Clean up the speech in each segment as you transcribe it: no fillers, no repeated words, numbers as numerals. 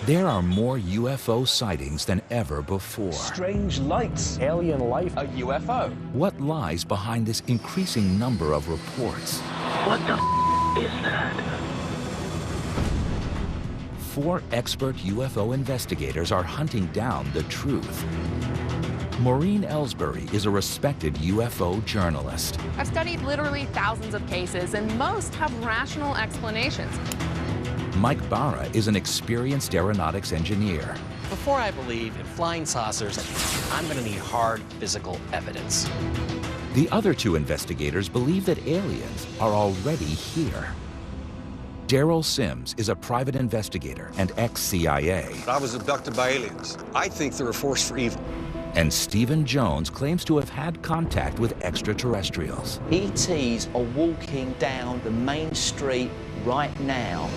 There are more UFO sightings than ever before. Strange lights. Alien life. A UFO. What lies behind this increasing number of reports? What the is that? 4 expert UFO investigators are hunting down the truth. Maureen Ellsbury is a respected UFO journalist. I've studied literally thousands of cases, and most have rational explanations. Mike Barra is an experienced aeronautics engineer. Before I believe in flying saucers, I'm going to need hard physical evidence. The other 2 investigators believe that aliens are already here. Daryl Sims is a private investigator and ex-CIA. I was abducted by aliens. I think they're a force for evil. And Stephen Jones claims to have had contact with extraterrestrials. ETs are walking down the main street right now.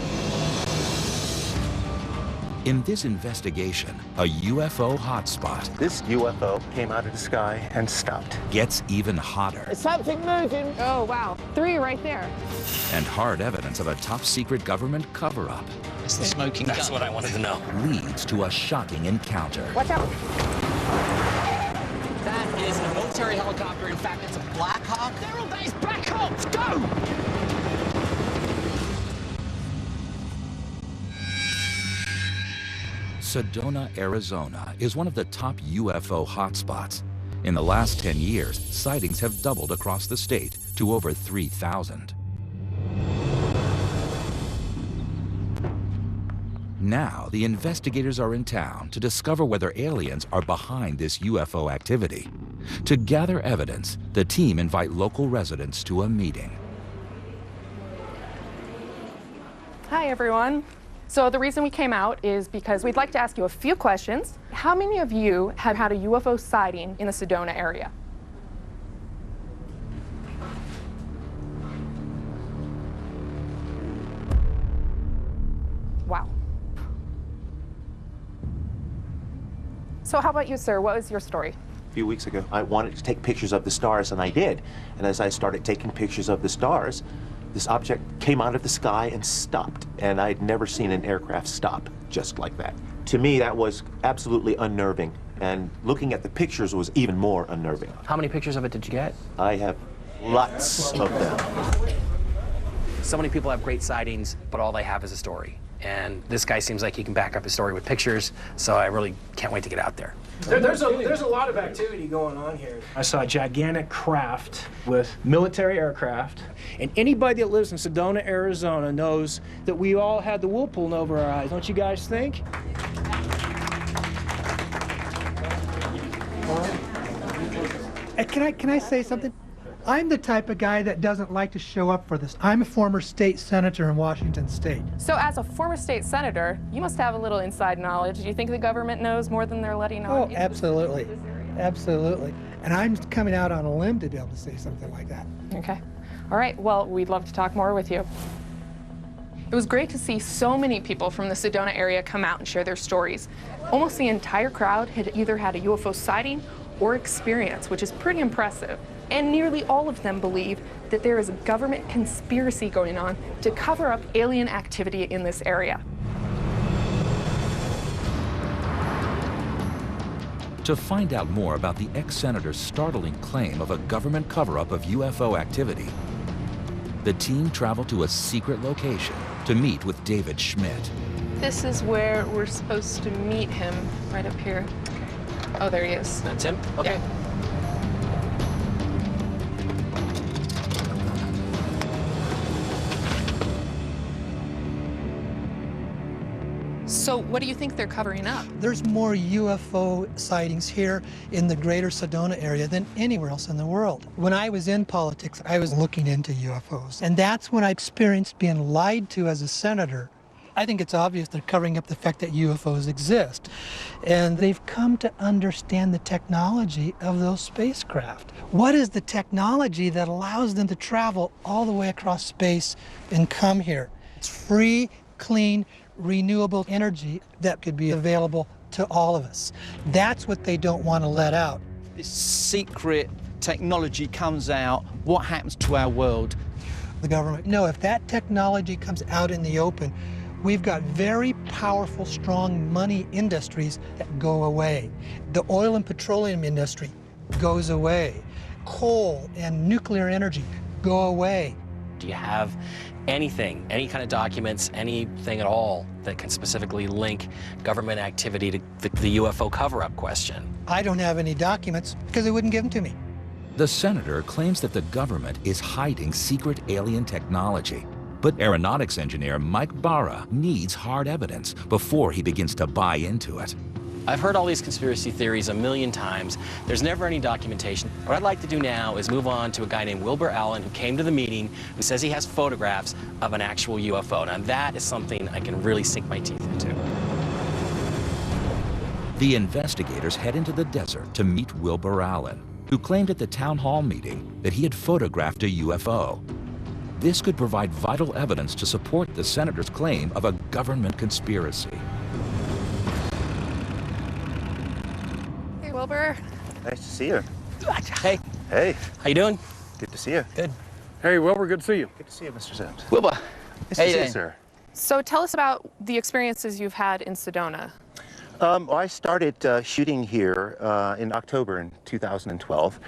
In this investigation, a UFO hotspot This UFO came out of the sky and stopped. gets even hotter. There's something moving. Oh, wow. 3 right there. And hard evidence of a top-secret government cover-up It's the smoking gun. That's what I wanted to know. leads to a shocking encounter. Watch out. That is a military helicopter. In fact, it's a Black Hawk. They're all base. Black Hawks, go! Sedona, Arizona is one of the top UFO hotspots. In the last 10 years, sightings have doubled across the state to over 3,000. Now, the investigators are in town to discover whether aliens are behind this UFO activity. To gather evidence, the team invite local residents to a meeting. Hi, everyone. So the reason we came out is because we'd like to ask you a few questions. How many of you have had a UFO sighting in the Sedona area? Wow. So how about you, sir? What was your story? A few weeks ago, I wanted to take pictures of the stars, and I did. And as I started taking pictures of the stars, this object came out of the sky and stopped. And I'd never seen an aircraft stop just like that. To me, that was absolutely unnerving. And looking at the pictures was even more unnerving. How many pictures of it did you get? I have lots of them. So many people have great sightings, but all they have is a story. And this guy seems like he can back up his story with pictures, so I really can't wait to get out there. There's a lot of activity going on here. I saw a gigantic craft with military aircraft. And anybody that lives in Sedona, Arizona knows that we all had the wool pulling over our eyes, don't you guys think? Can I say something? I'm the type of guy that doesn't like to show up for this. I'm a former state senator in Washington State. So as a former state senator, you must have a little inside knowledge. Do you think the government knows more than they're letting on? Oh, absolutely. Absolutely. And I'm coming out on a limb to be able to say something like that. Okay. All right. Well, we'd love to talk more with you. It was great to see so many people from the Sedona area come out and share their stories. Almost the entire crowd had either had a UFO sighting or experience, which is pretty impressive. And nearly all of them believe that there is a government conspiracy going on to cover up alien activity in this area. To find out more about the ex-senator's startling claim of a government cover-up of UFO activity, the team traveled to a secret location to meet with David Schmidt. This is where we're supposed to meet him, right up here. Oh, there he is. That's him? Okay. Yeah. So what do you think they're covering up? There's more UFO sightings here in the greater Sedona area than anywhere else in the world. When I was in politics, I was looking into UFOs. And that's when I experienced being lied to as a senator. I think it's obvious they're covering up the fact that UFOs exist. And they've come to understand the technology of those spacecraft. What is the technology that allows them to travel all the way across space and come here? It's free, clean, renewable energy that could be available to all of us. That's what they don't want to let out. This secret technology comes out, what happens to our world? The government, no, if that technology comes out in the open, We've got very powerful, strong money industries that go away. The oil and petroleum industry goes away. Coal and nuclear energy go away. Do you have anything, any kind of documents, anything at all that can specifically link government activity to the UFO cover-up question? I don't have any documents because they wouldn't give them to me. The senator claims that the government is hiding secret alien technology. But aeronautics engineer Mike Barra needs hard evidence before he begins to buy into it. I've heard all these conspiracy theories a million times. There's never any documentation. What I'd like to do now is move on to a guy named Wilbur Allen who came to the meeting, who says he has photographs of an actual UFO. Now that is something I can really sink my teeth into. The investigators head into the desert to meet Wilbur Allen, who claimed at the town hall meeting that he had photographed a UFO. This could provide vital evidence to support the senator's claim of a government conspiracy. Hey, Wilbur. Nice to see you. Hey. Hey. How you doing? Good to see you. Good. Hey, Wilbur, good to see you. Good to see you, Mr. Sims. Wilbur. Nice to Hey, see you, hey. sir. So tell us about the experiences you've had in Sedona. I started shooting here in October in 2012.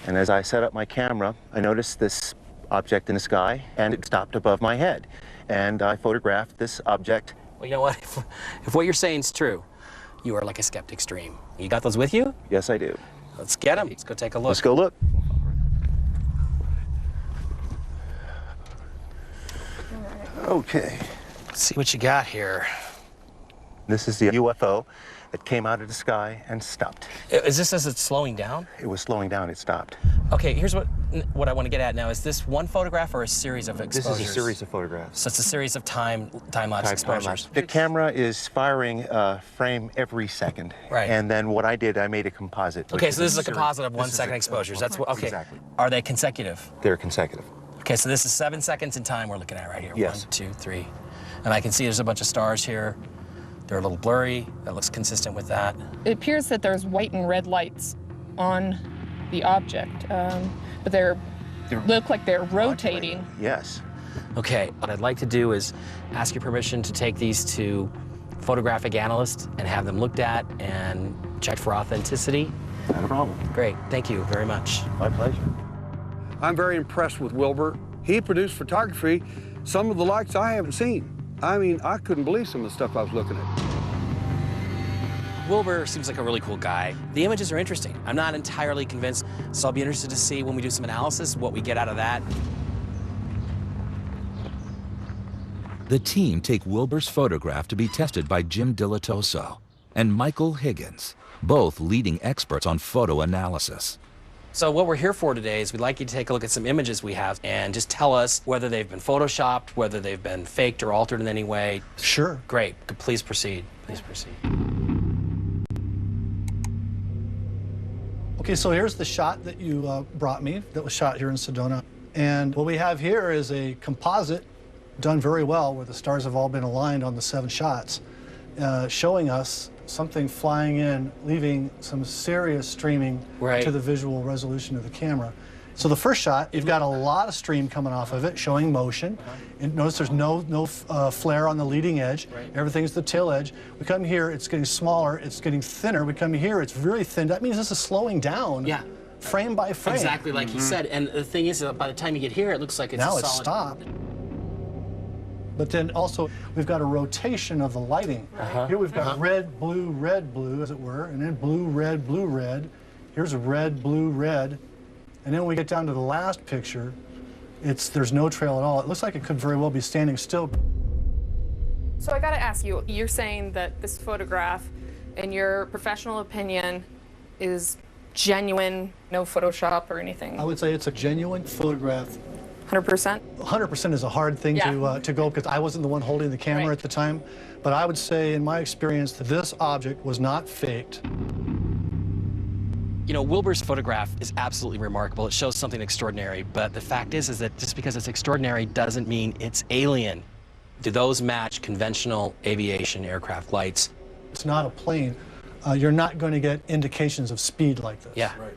And as I set up my camera, I noticed this object in the sky, and it stopped above my head. And I photographed this object. Well, you know what? If what you're saying is true, you are like a skeptic stream. You got those with you? Yes, I do. Let's get them. Let's go take a look. Let's go look. Okay. Let's see what you got here. This is the UFO that came out of the sky and stopped. Is this as it's slowing down? It was slowing down, it stopped. Okay, here's what I want to get at now. Is this one photograph or a series of exposures? This is a series of photographs. So it's a series of time-lapse exposures. The camera is firing a frame every second. Right. And then what I did, I made a composite. Okay, so this is a composite of 1 second exposures. That's what, okay. Exactly. Are they consecutive? They're consecutive. Okay, so this is 7 seconds in time we're looking at right here. Yes. 1, 2, 3. And I can see there's a bunch of stars here. They're a little blurry. That looks consistent with that. It appears that there's white and red lights on the object, but they look like they're rotating. Yes. Okay, what I'd like to do is ask your permission to take these to photographic analysts and have them looked at and checked for authenticity. Not a problem. Great, thank you very much. My pleasure. I'm very impressed with Wilbur. He produced photography, some of the likes I haven't seen. I mean, I couldn't believe some of the stuff I was looking at. Wilbur seems like a really cool guy. The images are interesting. I'm not entirely convinced, so I'll be interested to see when we do some analysis what we get out of that. The team take Wilbur's photograph to be tested by Jim Dilatoso and Michael Higgins, both leading experts on photo analysis. So what we're here for today is we'd like you to take a look at some images we have and just tell us whether they've been photoshopped, whether they've been faked or altered in any way. Sure. Great. Please proceed. Please proceed. Okay, so here's the shot that you brought me that was shot here in Sedona. And what we have here is a composite done very well where the stars have all been aligned on the 7 shots, showing us something flying in, leaving some serious streaming to the visual resolution of the camera. So the first shot, you've got a lot of stream coming off of it, showing motion. And notice there's no flare on the leading edge. Everything's the tail edge. We come here, it's getting smaller, it's getting thinner. We come here, it's very thin. That means this is slowing down. Yeah. Frame by frame. Exactly like he said. And the thing is, by the time you get here, it looks like it's now a it's solid... stopped. But then also, we've got a rotation of the lighting. Here we've got red, blue, as it were, and then blue, red. Here's a red, blue, red. And then when we get down to the last picture, there's no trail at all. It looks like it could very well be standing still. So I gotta ask you, you're saying that this photograph, in your professional opinion, is genuine, no Photoshop or anything? I would say it's a genuine photograph. 100%? 100% is a hard thing to go because I wasn't the one holding the camera at the time. But I would say, in my experience, that this object was not faked. You know, Wilbur's photograph is absolutely remarkable. It shows something extraordinary. But the fact is that just because it's extraordinary doesn't mean it's alien. Do those match conventional aviation aircraft lights? It's not a plane. You're not going to get indications of speed like this. Yeah. Right.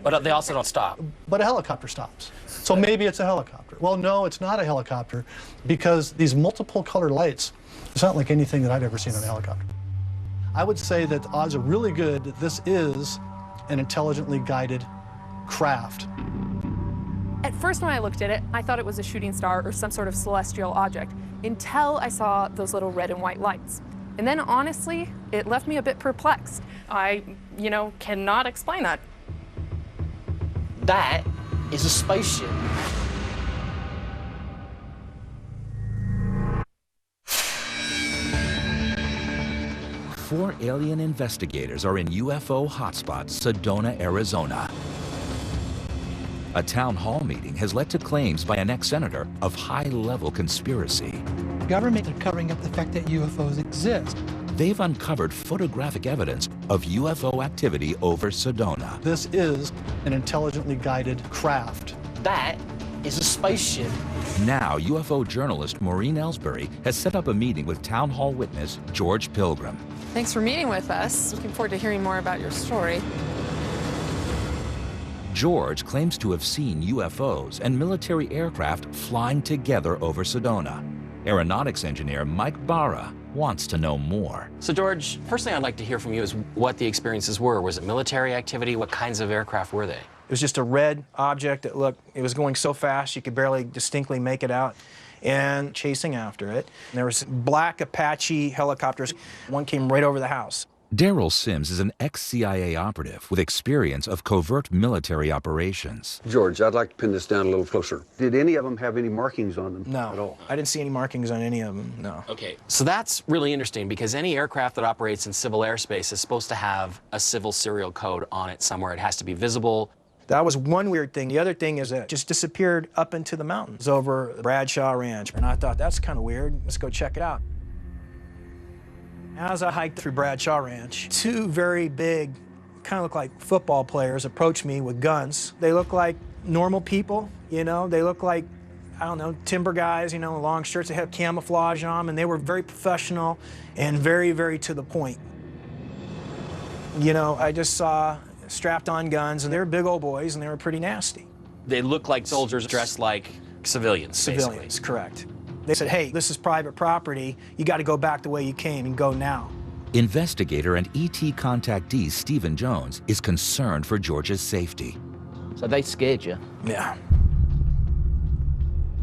But they also don't stop. But a helicopter stops. So maybe it's a helicopter. Well, no, it's not a helicopter because these multiple color lights It's not like anything that I've ever seen on a helicopter. I would say that the odds are really good that this is an intelligently guided craft. At first when I looked at it, I thought it was a shooting star or some sort of celestial object until I saw those little red and white lights. And then honestly, it left me a bit perplexed. I, cannot explain that. That is a spaceship. Four alien investigators are in UFO hotspot Sedona, Arizona. A town hall meeting has led to claims by an ex-senator of high-level conspiracy. Government are covering up the fact that UFOs exist. They've uncovered photographic evidence of UFO activity over Sedona. This is an intelligently guided craft. That is a spaceship. Now, UFO journalist Maureen Ellsbury has set up a meeting with town hall witness George Pilgrim. Thanks for meeting with us. Looking forward to hearing more about your story. George claims to have seen UFOs and military aircraft flying together over Sedona. Aeronautics engineer Mike Barra wants to know more. So George, first thing I'd like to hear from you is what the experiences were. Was it military activity? What kinds of aircraft were they? It was just a red object that looked, it was going so fast you could barely distinctly make it out, and chasing after it. And there was black Apache helicopters. One came right over the house. Daryl Sims is an ex-CIA operative with experience of covert military operations. George, I'd like to pin this down a little closer. Did any of them have any markings on them No, at all? I didn't see any markings on any of them, no. Okay, so that's really interesting because any aircraft that operates in civil airspace is supposed to have a civil serial code on it somewhere. It has to be visible. That was one weird thing. The other thing is that it just disappeared up into the mountains over Bradshaw Ranch. And I thought, that's kind of weird. Let's go check it out. As I hiked through Bradshaw Ranch, two very big, kind of look like football players approached me with guns. They look like normal people, They look like, I don't know, timber guys, long shirts. They have camouflage on them, and they were very professional and very, very to the point. I just saw strapped on guns, and they were big old boys, and they were pretty nasty. They look like soldiers dressed like civilians, Civilians, basically. correct. They said, hey, this is private property. You got to go back the way you came and go now. Investigator and ET contactee Stephen Jones is concerned for George's safety. So they scared you? Yeah.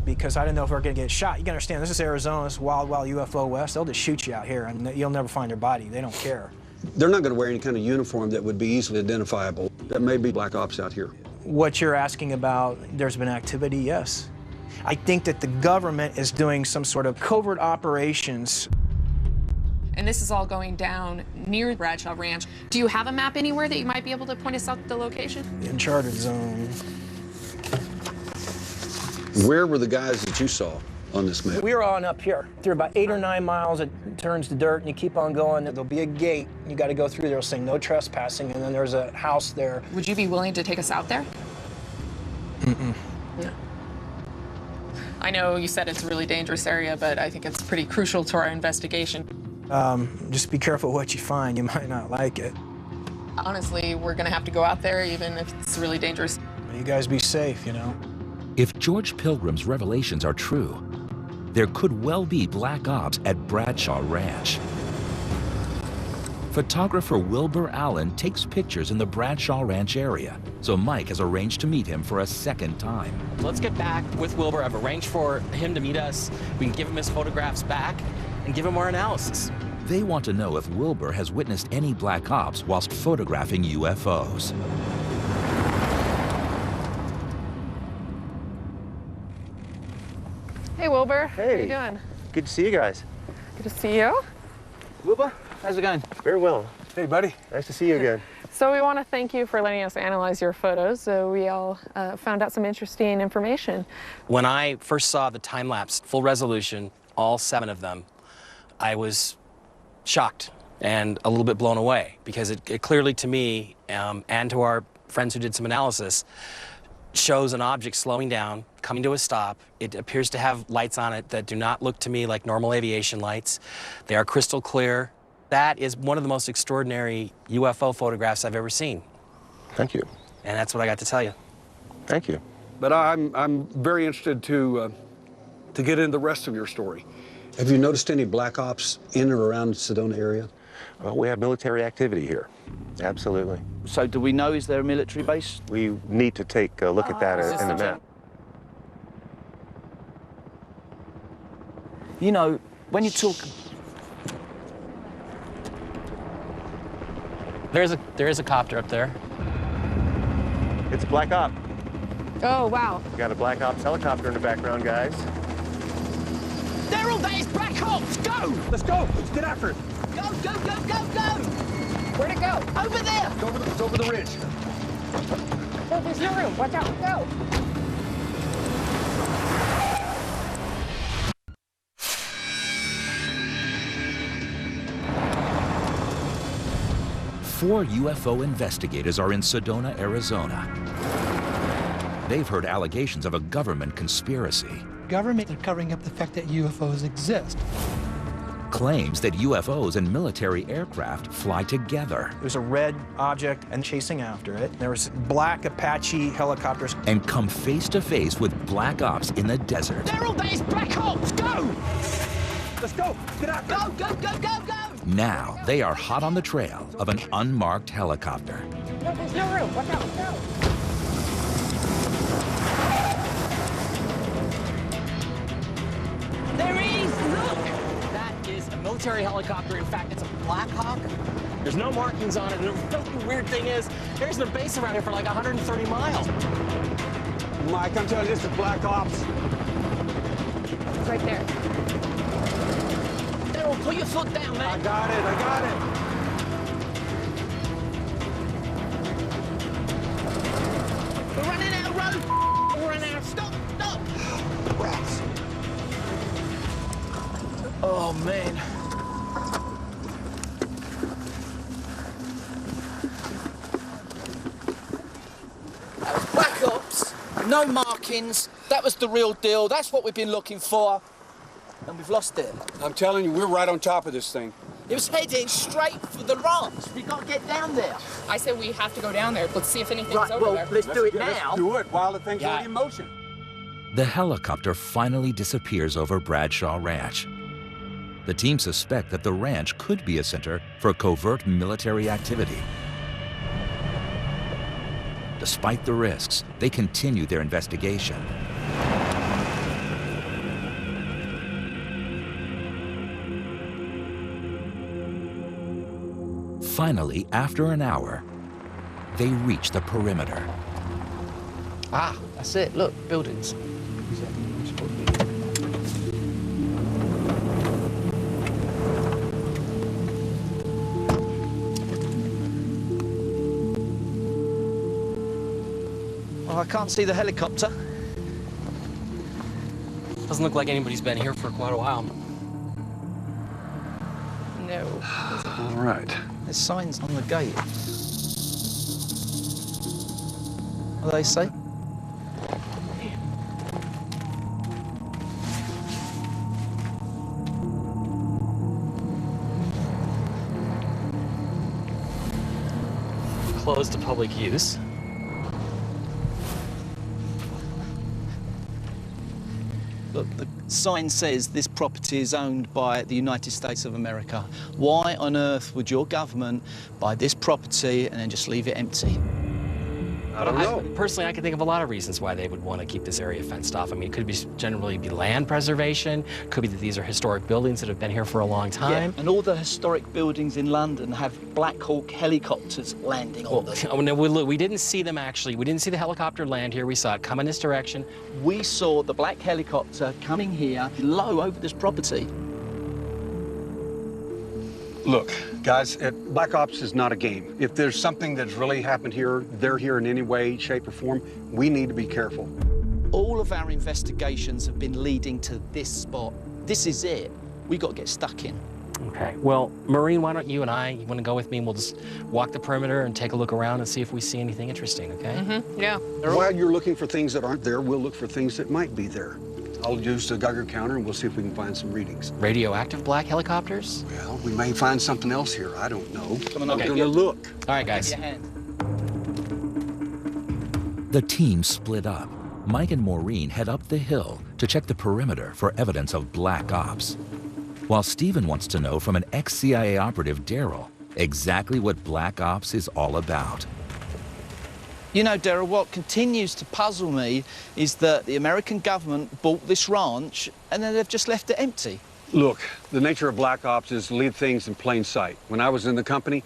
Because I didn't know if we were going to get shot. You can understand, this is Arizona, this is wild, wild UFO West. They'll just shoot you out here, and you'll never find their body. They don't care. They're not going to wear any kind of uniform that would be easily identifiable. That may be black ops out here. What you're asking about, there's been activity, yes. I think that the government is doing some sort of covert operations. And this is all going down near Bradshaw Ranch. Do you have a map anywhere that you might be able to point us out the location? The uncharted zone. Where were the guys that you saw on this map? We were on up here. Through about 8 or 9 miles, it turns to dirt, and you keep on going. There'll be a gate. You got to go through there saying no trespassing, and then there's a house there. Would you be willing to take us out there? Mm-mm. No. I know you said it's a really dangerous area, but I think it's pretty crucial to our investigation. Just be careful what you find. You might not like it. Honestly, we're going to have to go out there, even if it's really dangerous. You guys be safe, If George Pilgrim's revelations are true, there could well be black ops at Bradshaw Ranch. Photographer Wilbur Allen takes pictures in the Bradshaw Ranch area, so Mike has arranged to meet him for a second time. Let's get back with Wilbur. I've arranged for him to meet us. We can give him his photographs back and give him our analysis. They want to know if Wilbur has witnessed any black ops whilst photographing UFOs. Hey, Wilbur. Hey. How you doing? Good to see you guys. Good to see you. Wilbur, how's it going? Very well. Hey, buddy. Nice to see you again. So we want to thank you for letting us analyze your photos. So we all found out some interesting information. When I first saw the time-lapse, full resolution, all 7 of them, I was shocked and a little bit blown away because it clearly to me and to our friends who did some analysis shows an object slowing down, coming to a stop. It appears to have lights on it that do not look to me like normal aviation lights. They are crystal clear. That is one of the most extraordinary UFO photographs I've ever seen. Thank you. And that's what I got to tell you. Thank you. But I'm very interested to get into the rest of your story. Have you noticed any black ops in or around the Sedona area? Well, we have military activity here. Absolutely. So do we know, is there a military base? We need to take a look at that in the map. You know, when you talk... There is a copter up there. It's a Black Op. Oh, wow. Got a Black Ops helicopter in the background, guys. Daryl, that is Black Ops! Go! Let's go! Let's get after it! Go, go, go, go, go! Where'd it go? Over there! It's over the ridge. Oh, there's no room. Watch out. Go. Four UFO investigators are in Sedona, Arizona. They've heard allegations of a government conspiracy. Government are covering up the fact that UFOs exist. Claims that UFOs and military aircraft fly together. There's a red object and chasing after it. There was black Apache helicopters. And come face to face with Black Ops in the desert. Daryl, that is Black Ops! Go! Let's go! Get after it! Go, go, go, go, go! Now they are hot on the trail of an unmarked helicopter. No, there's no room. Watch out. Go. There he is! Look! That is a military helicopter. In fact, it's a Black Hawk. There's no markings on it. And the really weird thing is, there's no base around here for like 130 miles. Mike, I'm telling you, this is Black Ops. It's right there. Daryl, put your foot down, man. I got it, I got it. We're running out of road. We're running out. Stop, stop. Rats. Oh, man. Black Ops, no markings. That was the real deal. That's what we've been looking for. And we've lost it. I'm telling you, we're right on top of this thing. It was heading straight for the rocks. We got to get down there. I said we have to go down there. Let's see if anything's Right, over well, there. let's do it now. Let's do it while the thing's already in motion. The helicopter finally disappears over Bradshaw Ranch. The team suspect that the ranch could be a center for covert military activity. Despite the risks, they continue their investigation. Finally, after an hour, they reach the perimeter. Ah, that's it. Look, buildings. Oh, I can't see the helicopter. Doesn't look like anybody's been here for quite a while. No. All right. There's signs on the gate. What do they say? Closed to public use. Look, the sign says this property is owned by the United States of America. Why on earth would your government buy this property and then just leave it empty? I don't know. Personally, I can think of a lot of reasons why they would want to keep this area fenced off. I mean, it could be generally be land preservation. Could be that these are historic buildings that have been here for a long time. Yeah, and all the historic buildings in London have Black Hawk helicopters landing on them. Oh, no, we didn't see them actually. We didn't see the helicopter land here. We saw it come in this direction. We saw the black helicopter coming here low over this property. Look, guys, Black Ops is not a game. If there's something that's really happened here, they're here in any way, shape, or form, we need to be careful. All of our investigations have been leading to this spot. This is it. We got to get stuck in. Okay. Well, Maureen, why don't you and you want to go with me and we'll just walk the perimeter and take a look around and see if we see anything interesting, okay? Mm-hmm. Yeah. While you're looking for things that aren't there, we'll look for things that might be there. I'll use the Geiger counter and we'll see if we can find some readings. Radioactive black helicopters? Well, we may find something else here. I don't know. Come on, I'm okay. gonna look. All right, guys. Give your hand. The team split up. Mike and Maureen head up the hill to check the perimeter for evidence of Black Ops. while Stephen wants to know from an ex-CIA operative, Daryl, exactly what Black Ops is all about. You know, Daryl, what continues to puzzle me is that the American government bought this ranch and then they've just left it empty. Look, the nature of Black Ops is to leave things in plain sight. When I was in the company,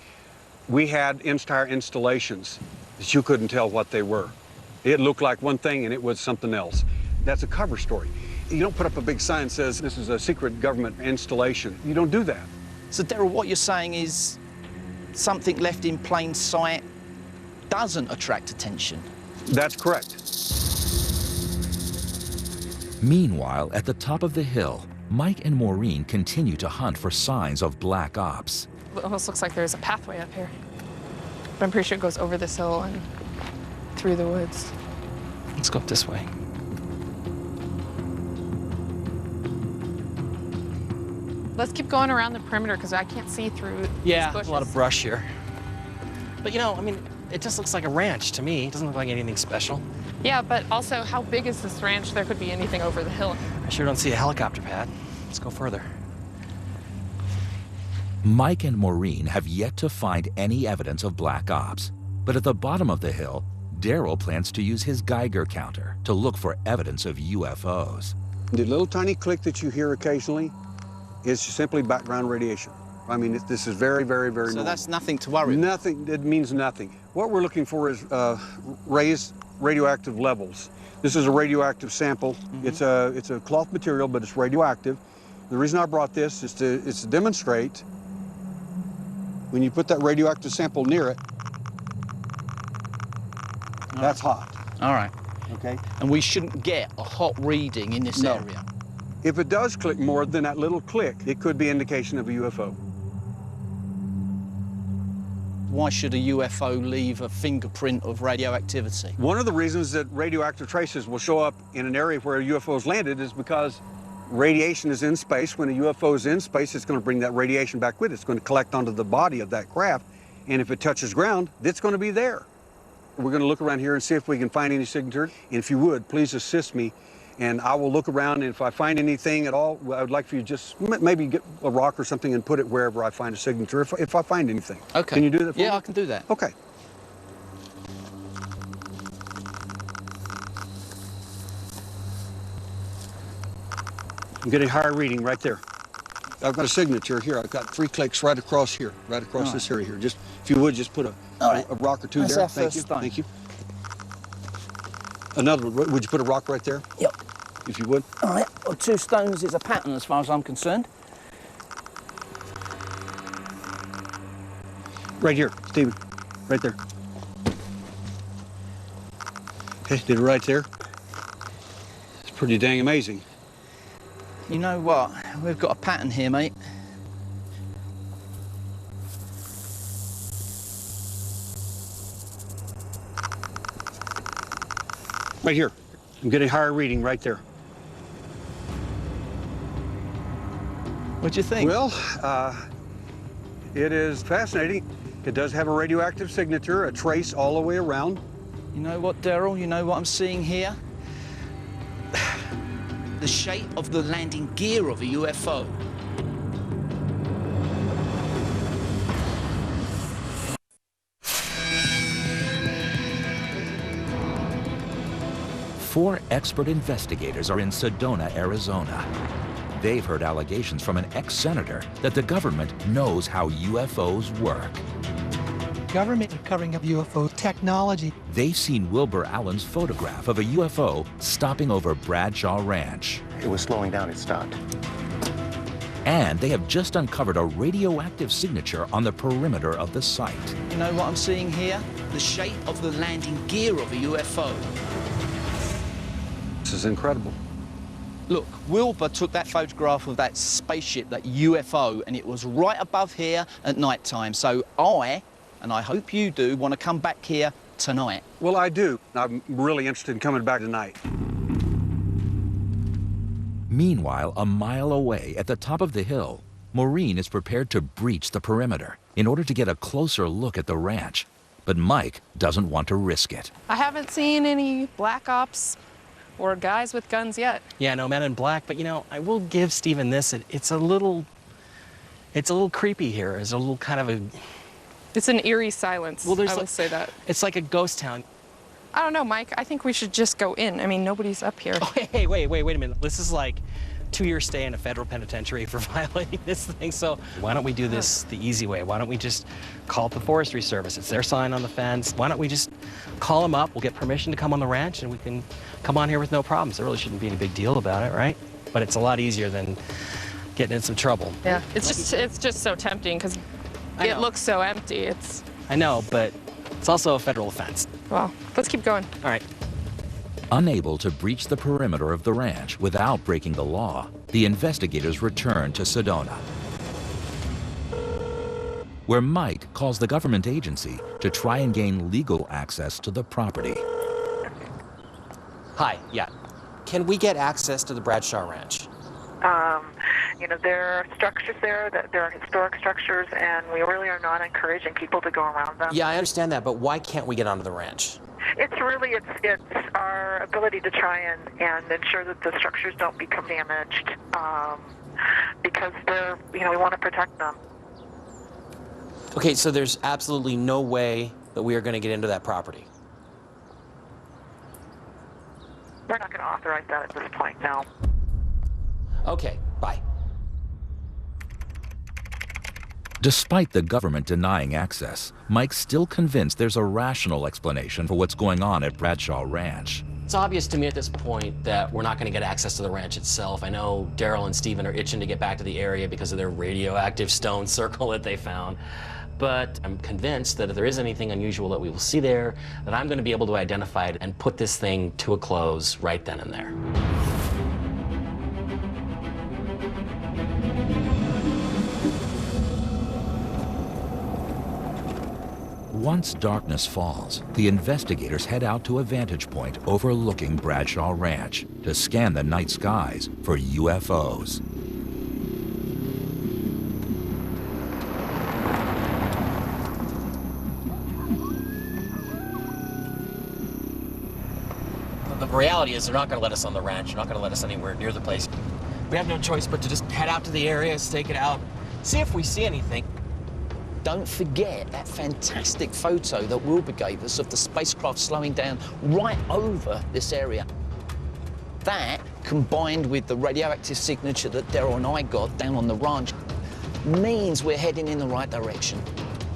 we had entire installations that you couldn't tell what they were. It looked like one thing and it was something else. That's a cover story. You don't put up a big sign that says this is a secret government installation. You don't do that. So, Daryl, what you're saying is something left in plain sight doesn't attract attention. That's correct. Meanwhile, at the top of the hill, Mike and Maureen continue to hunt for signs of Black Ops. It almost looks like there's a pathway up here. But I'm pretty sure it goes over this hill and through the woods. Let's go up this way. Let's keep going around the perimeter because I can't see through Yeah, these bushes. a lot of brush here. But you know, I mean, it just looks like a ranch to me. It doesn't look like anything special. Yeah, but also, how big is this ranch? There could be anything over the hill. I sure don't see a helicopter pad. Let's go further. Mike and Maureen have yet to find any evidence of Black Ops, but at the bottom of the hill, Daryl plans to use his Geiger counter to look for evidence of UFOs. The little tiny click that you hear occasionally is simply background radiation. I mean, this is very, very, very So normal. that's nothing to worry about? Nothing, it means nothing. What we're looking for is raised radioactive levels. This is a radioactive sample. It's a cloth material, but it's radioactive. The reason I brought this is to demonstrate when you put that radioactive sample near it, that's hot. All right. Okay? And we shouldn't get a hot reading in this area. If it does click more than that little click, it could be indication of a UFO. Why should a UFO leave a fingerprint of radioactivity? One of the reasons that radioactive traces will show up in an area where a UFO's landed is because radiation is in space. When a UFO is in space, it's going to bring that radiation back with it. It's going to collect onto the body of that craft, and if it touches ground, it's going to be there. We're going to look around here and see if we can find any signature. And if you would, please assist me, and I will look around, and if I find anything at all, I would like for you to just maybe get a rock or something and put it wherever I find a signature, if I find anything. Okay. Can you do that for me? Yeah, I can do that. Okay. I'm getting higher reading right there. I've got a signature here. I've got 3 clicks right across here, right across this area here. Just, if you would, just put a rock or two That's there. our Thank first you. stone. Thank you. Another one. Would you put a rock right there? Yep. If you would. All right. Well, 2 stones is a pattern as far as I'm concerned. Right here, Stephen. Right there. Okay, did it right there. It's pretty dang amazing. You know what? We've got a pattern here, mate. Right here. I'm getting higher reading right there. What do you think? Well, it is fascinating. It does have a radioactive signature, a trace all the way around. You know what, Daryl? You know what I'm seeing here? The shape of the landing gear of a UFO. Four expert investigators are in Sedona, Arizona. They've heard allegations from an ex-senator that the government knows how UFOs work. Government covering of UFO technology. They've seen Wilbur Allen's photograph of a UFO stopping over Bradshaw Ranch. It was slowing down, it stopped. And they have just uncovered a radioactive signature on the perimeter of the site. You know what I'm seeing here? The shape of the landing gear of a UFO. This is incredible. Look, Wilbur took that photograph of that spaceship, that UFO, and it was right above here at night time. So and I hope you do, want to come back here tonight. Well, I do. I'm really interested in coming back tonight. Meanwhile, a mile away at the top of the hill, Maureen is prepared to breach the perimeter in order to get a closer look at the ranch. But Mike doesn't want to risk it. I haven't seen any Black Ops or guys with guns yet. Yeah, no men in black, but you know, I will give Stephen this. It's a little It's a little creepy here. It's a little kind of a... It's an eerie silence. Well, I will say that. It's like a ghost town. I don't know, Mike. I think we should just go in. I mean, nobody's up here. Oh, hey, wait a minute. This is like 2-year stay in a federal penitentiary for violating this thing. So why don't we do this the easy way? Why don't we just call up the Forestry Service? It's their sign on the fence. Why don't we just call them up? We'll get permission to come on the ranch and we can come on here with no problems. There really shouldn't be any big deal about it, right? But it's a lot easier than getting in some trouble. Yeah, it's just so tempting because it looks so empty. I know, but it's also a federal offense. Well, let's keep going. All right. Unable to breach the perimeter of the ranch without breaking the law, the investigators return to Sedona, where Mike calls the government agency to try and gain legal access to the property. Hi, yeah. Can we get access to the Bradshaw Ranch? You know, there are structures there, that there are historic structures, and we really are not encouraging people to go around them. Yeah, I understand that, but why can't we get onto the ranch? It's our ability to try and ensure that the structures don't become damaged, because we want to protect them. Okay, so there's absolutely no way that we are going to get into that property. We're not going to authorize that at this point, no. Okay, bye. Despite the government denying access, Mike's still convinced there's a rational explanation for what's going on at Bradshaw Ranch. It's obvious to me at this point that we're not going to get access to the ranch itself. I know Daryl and Stephen are itching to get back to the area because of their radioactive stone circle that they found. But I'm convinced that if there is anything unusual that we will see there, that I'm going to be able to identify it and put this thing to a close right then and there. Once darkness falls, the investigators head out to a vantage point overlooking Bradshaw Ranch to scan the night skies for UFOs. The reality is they're not going to let us on the ranch. They're not going to let us anywhere near the place. We have no choice but to just head out to the area, stake it out, see if we see anything. Don't forget that fantastic photo that Wilbur gave us of the spacecraft slowing down right over this area. That, combined with the radioactive signature that Daryl and I got down on the ranch, means we're heading in the right direction.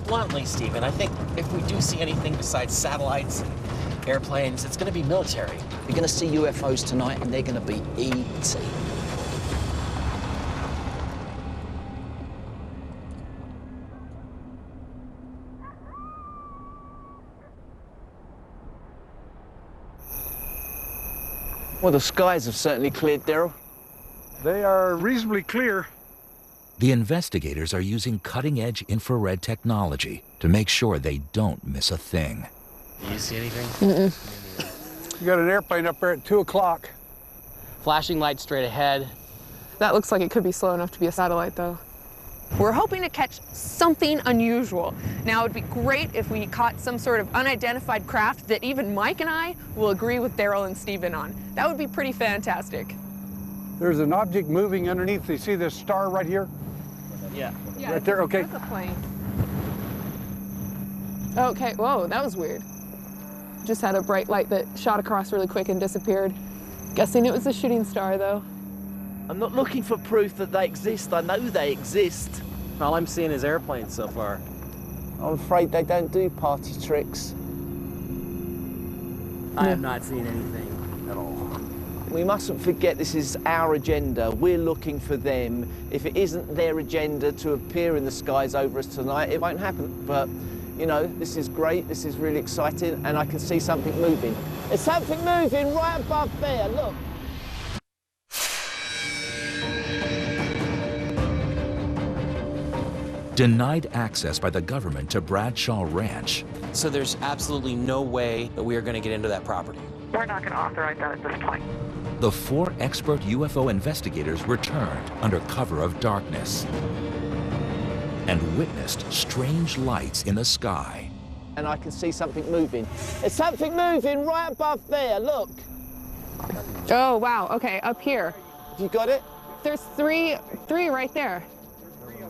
Bluntly, Stephen, I think if we do see anything besides satellites and airplanes, it's going to be military. You're going to see UFOs tonight, and they're going to be E.T. Well, the skies have certainly cleared, Daryl. They are reasonably clear. The investigators are using cutting-edge infrared technology to make sure they don't miss a thing. Do you see anything? You got an airplane up there at 2 o'clock. Flashing light straight ahead. That looks like it could be slow enough to be a satellite, though. We're hoping to catch something unusual. Now, it would be great if we caught some sort of unidentified craft that even Mike and I will agree with Daryl and Stephen on. That would be pretty fantastic. There's an object moving underneath. You see this star right here? Yeah. Right there, okay. That's a plane. Okay, whoa, that was weird. Just had a bright light that shot across really quick and disappeared. Guessing it was a shooting star, though. I'm not looking for proof that they exist. I know they exist. All I'm seeing is airplanes so far. I'm afraid they don't do party tricks. I have not seen anything at all. We mustn't forget this is our agenda. We're looking for them. If it isn't their agenda to appear in the skies over us tonight, it won't happen. But, you know, this is great. This is really exciting, and I can see something moving. There's something moving right above there, look. Denied access by the government to Bradshaw Ranch. So there's absolutely no way that we are going to get into that property. We're not going to authorize that at this point. The 4 expert UFO investigators returned under cover of darkness and witnessed strange lights in the sky. And I can see something moving. There's something moving right above there, look. Oh, wow, okay, up here. Have you got it? There's three right there.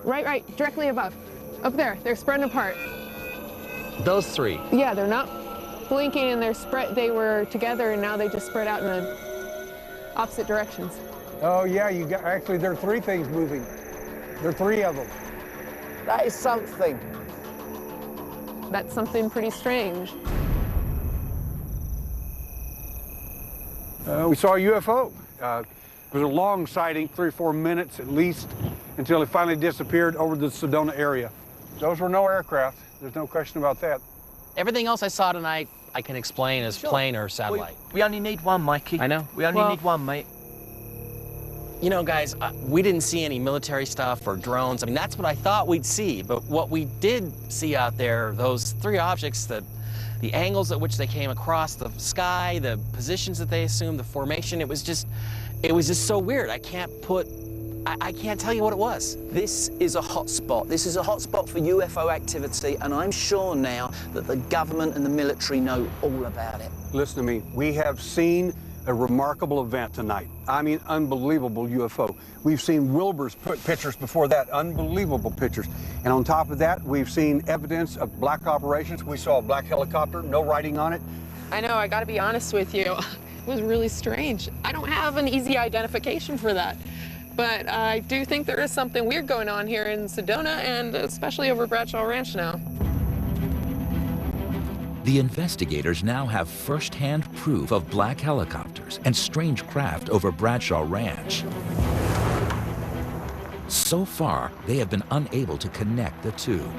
Right, directly above. Up there, they're spreading apart. Those three? Yeah, they're not blinking and they were together and now they just spread out in the opposite directions. Oh yeah, actually there are three things moving. There are three of them. That is something. That's something pretty strange. We saw a UFO. It was a long sighting, 3 or 4 minutes at least, until it finally disappeared over the Sedona area. Those were no aircraft. There's no question about that. Everything else I saw tonight, I can explain as plane or satellite. We only need one, Mikey. I know. We only need one, mate. You know, guys, we didn't see any military stuff or drones. I mean, that's what I thought we'd see. But what we did see out there, those three objects, the angles at which they came across the sky, the positions that they assumed, the formation, it was just so weird. I can't tell you what it was. This is a hotspot. This is a hotspot for UFO activity, and I'm sure now that the government and the military know all about it. Listen to me. We have seen a remarkable event tonight. I mean, unbelievable UFO. We've seen Wilbur's put pictures before that, unbelievable pictures. And on top of that, we've seen evidence of black operations. We saw a black helicopter, no writing on it. I know, I gotta be honest with you. It was really strange. I don't have an easy identification for that. But I do think there is something weird going on here in Sedona and especially over Bradshaw Ranch now. The investigators now have first-hand proof of black helicopters and strange craft over Bradshaw Ranch. So far, they have been unable to connect the two.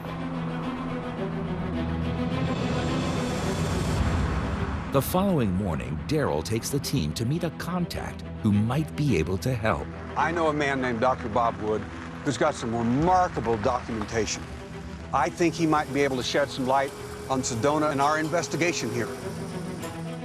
The following morning, Daryl takes the team to meet a contact who might be able to help. I know a man named Dr. Bob Wood who's got some remarkable documentation. I think he might be able to shed some light on Sedona and our investigation here.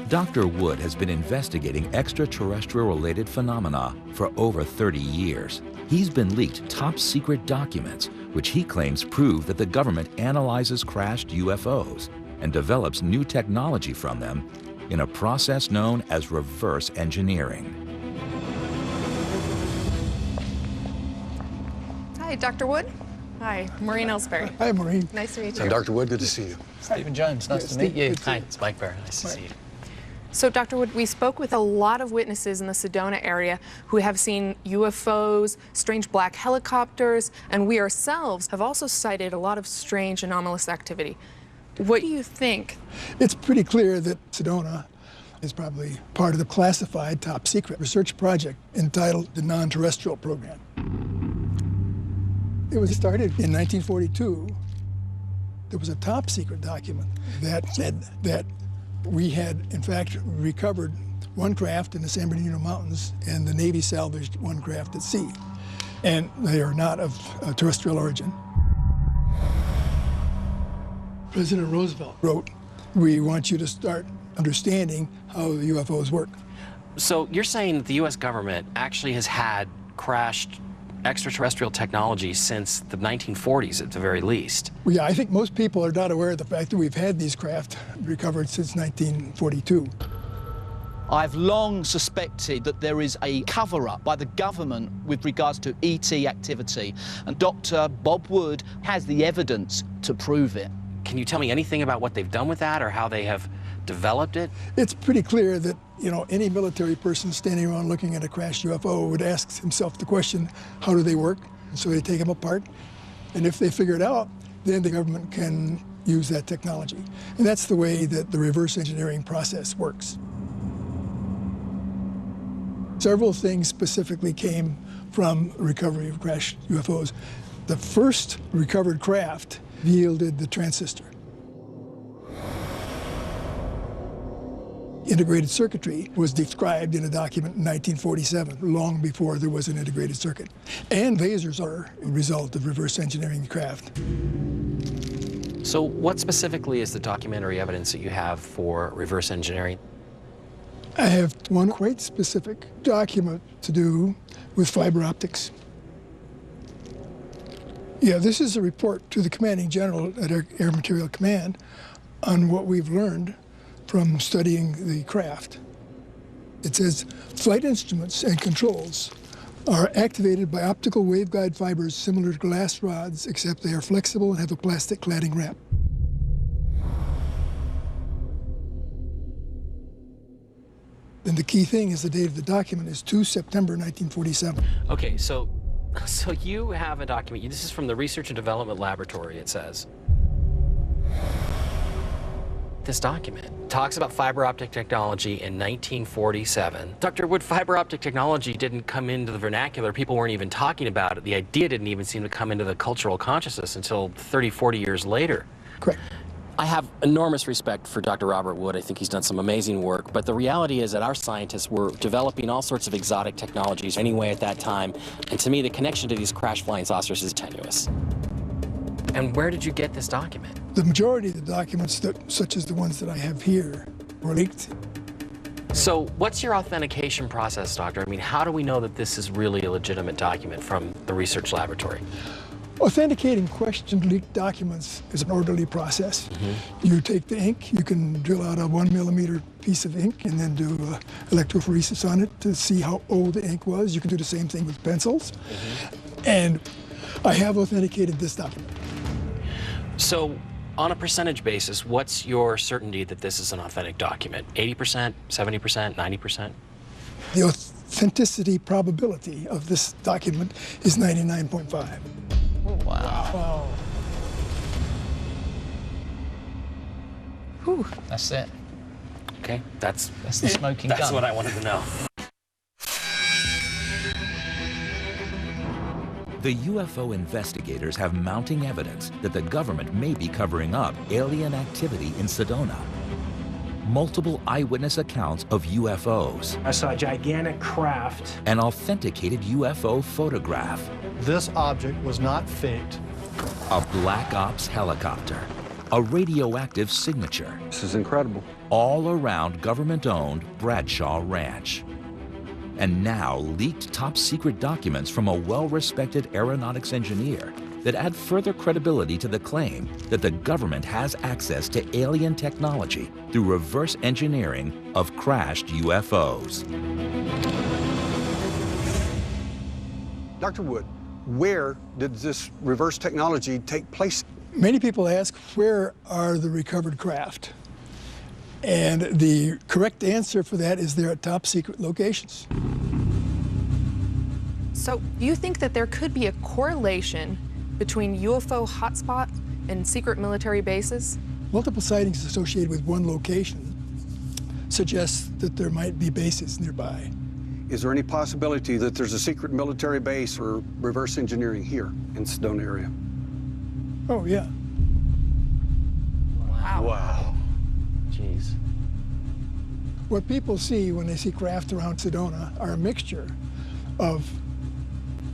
Dr. Wood has been investigating extraterrestrial-related phenomena for over 30 years. He's been leaked top-secret documents, which he claims prove that the government analyzes crashed UFOs and develops new technology from them in a process known as reverse engineering. Hi, Dr. Wood. Hi, Maureen Ellsbury. Hi, Maureen. Nice to meet you. And Dr. Wood, good to see you. Stephen Jones, nice to meet you. Hi, it's Mike Bear. Nice to see you. So, Dr. Wood, we spoke with a lot of witnesses in the Sedona area who have seen UFOs, strange black helicopters, and we ourselves have also cited a lot of strange anomalous activity. What do you think? It's pretty clear that Sedona is probably part of the classified top secret research project entitled the Non-Terrestrial Program. It was started in 1942. There was a top secret document that said that we had, in fact, recovered one craft in the San Bernardino Mountains, and the Navy salvaged one craft at sea. And they are not of terrestrial origin. President Roosevelt wrote, "We want you to start understanding how the UFOs work." So you're saying that the U.S. government actually has had crashed extraterrestrial technology since the 1940s at the very least? Well, yeah, I think most people are not aware of the fact that we've had these craft recovered since 1942. I've long suspected that there is a cover-up by the government with regards to ET activity, and Dr. Bob Wood has the evidence to prove it. Can you tell me anything about what they've done with that or how they have developed it? It's pretty clear that, you know, any military person standing around looking at a crashed UFO would ask himself the question, how do they work? And so they take them apart. And if they figure it out, then the government can use that technology. And that's the way that the reverse engineering process works. Several things specifically came from recovery of crashed UFOs. The first recovered craft yielded the transistor. Integrated circuitry was described in a document in 1947, long before there was an integrated circuit. And lasers are a result of reverse engineering the craft. So what specifically is the documentary evidence that you have for reverse engineering? I have one quite specific document to do with fiber optics. Yeah, this is a report to the commanding general at Air Materiel Command on what we've learned from studying the craft. It says, flight instruments and controls are activated by optical waveguide fibers similar to glass rods, except they are flexible and have a plastic cladding wrap. And the key thing is the date of the document is 2 September 1947. Okay, so you have a document. This is from the Research and Development Laboratory, it says. This document talks about fiber optic technology in 1947. Dr. Wood, fiber optic technology didn't come into the vernacular. People weren't even talking about it. The idea didn't even seem to come into the cultural consciousness until 30, 40 years later. Correct. I have enormous respect for Dr. Robert Wood. I think he's done some amazing work, but the reality is that our scientists were developing all sorts of exotic technologies anyway at that time, and to me the connection to these crash flying saucers is tenuous. And where did you get this document? The majority of the documents, such as the ones that I have here, were leaked. So what's your authentication process, Doctor? I mean, how do we know that this is really a legitimate document from the research laboratory? Authenticating questioned leaked documents is an orderly process. You take the ink, you can drill out a 1 millimeter piece of ink and then do electrophoresis on it to see how old the ink was. You can do the same thing with pencils. And I have authenticated this document. So on a percentage basis, what's your certainty that this is an authentic document? 80%, 70%, 90%? The authenticity probability of this document is 99.5. Wow. Whew. That's it. Okay, that's the smoking gun. That's what I wanted to know. The UFO investigators have mounting evidence that the government may be covering up alien activity in Sedona. Multiple eyewitness accounts of UFOs. I saw a gigantic craft. An authenticated UFO photograph. This object was not faked. A Black Ops helicopter. A radioactive signature. This is incredible. All around government-owned Bradshaw Ranch. And now leaked top-secret documents from a well-respected aeronautics engineer that add further credibility to the claim that the government has access to alien technology through reverse engineering of crashed UFOs. Dr. Wood, where did this reverse technology take place? Many people ask, where are the recovered craft? And the correct answer for that is they're at top secret locations. So do you think that there could be a correlation between UFO hotspots and secret military bases? Multiple sightings associated with one location suggests that there might be bases nearby. Is there any possibility that there's a secret military base or reverse engineering here in Sedona area? Oh, yeah. Wow. Jeez. What people see when they see craft around Sedona are a mixture of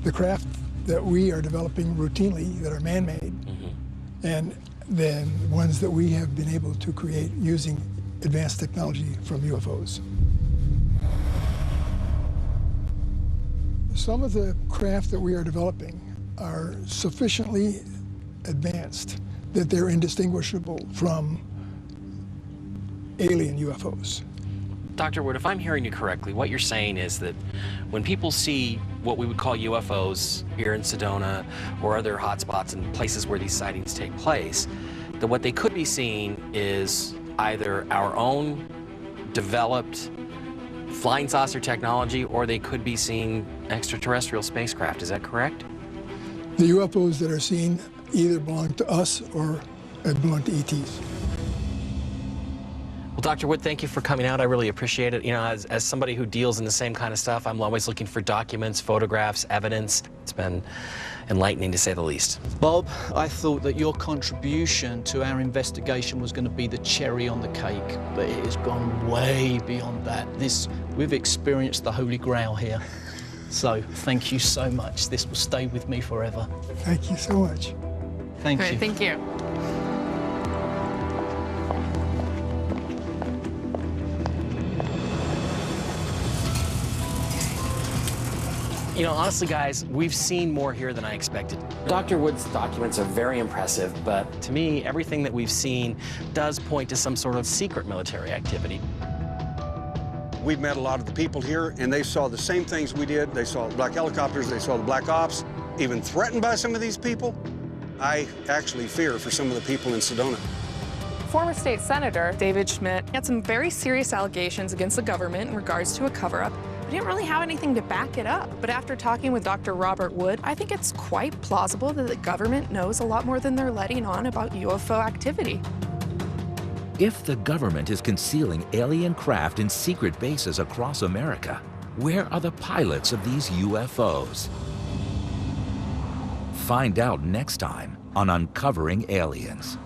the craft that we are developing routinely that are man-made, and then ones that we have been able to create using advanced technology from UFOs. Some of the craft that we are developing are sufficiently advanced that they're indistinguishable from alien UFOs. Dr. Wood, if I'm hearing you correctly, what you're saying is that when people see what we would call UFOs here in Sedona or other hotspots and places where these sightings take place, that what they could be seeing is either our own developed flying saucer technology or they could be seeing extraterrestrial spacecraft. Is that correct? The UFOs that are seen either belong to us or belong to ETs. Well, Dr. Wood, thank you for coming out. I really appreciate it. You know, as somebody who deals in the same kind of stuff, I'm always looking for documents, photographs, evidence. It's been enlightening, to say the least. Bob, I thought that your contribution to our investigation was going to be the cherry on the cake, but it has gone way beyond that. We've experienced the Holy Grail here. So, thank you so much. This will stay with me forever. Thank you so much. Thank you. Thank you. You know, honestly, guys, we've seen more here than I expected. Dr. Wood's documents are very impressive, but to me, everything that we've seen does point to some sort of secret military activity. We've met a lot of the people here, and they saw the same things we did. They saw black helicopters, they saw the black ops, even threatened by some of these people. I actually fear for some of the people in Sedona. Former state senator David Schmidt had some very serious allegations against the government in regards to a cover-up. He didn't really have anything to back it up. But after talking with Dr. Robert Wood, I think it's quite plausible that the government knows a lot more than they're letting on about UFO activity. If the government is concealing alien craft in secret bases across America, where are the pilots of these UFOs? Find out next time on Uncovering Aliens.